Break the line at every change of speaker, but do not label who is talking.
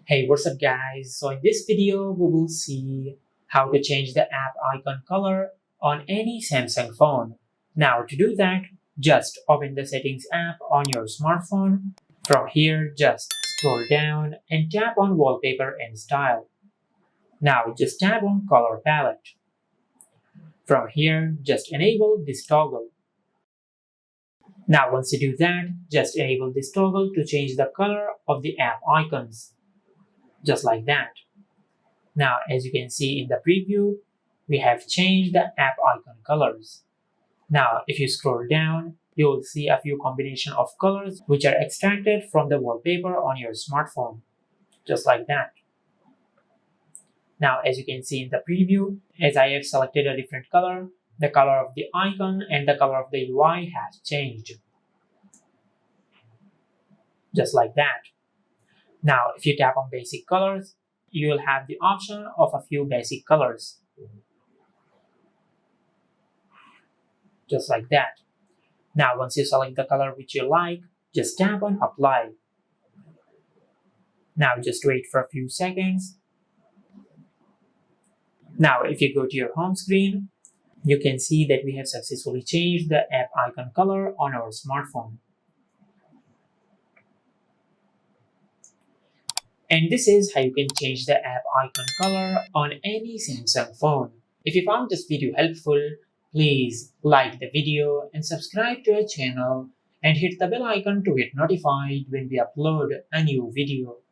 Hey, what's up guys? So in this video, we will see how to change the app icon color on any Samsung phone. Now to do that, just open the settings app on your smartphone. From here, just scroll down and tap on wallpaper and style. Now just tap on color palette. From here, just enable this toggle. Now once you do that, just enable this toggle to change the color of the app icons. Just like that. Now, as you can see in the preview, we have changed the app icon colors. Now, if you scroll down, you will see a few combination of colors which are extracted from the wallpaper on your smartphone. Just like that. Now, as you can see in the preview, as I have selected a different color, the color of the icon and the color of the UI has changed. Just like that. Now, if you tap on basic colors, you will have the option of a few basic colors. Just like that. Now, once you select the color which you like, just tap on apply. Now, just wait for a few seconds. Now, if you go to your home screen, you can see that we have successfully changed the app icon color on our smartphone. And this is how you can change the app icon color on any Samsung phone. If you found this video helpful, please like the video and subscribe to our channel and hit the bell icon to get notified when we upload a new video.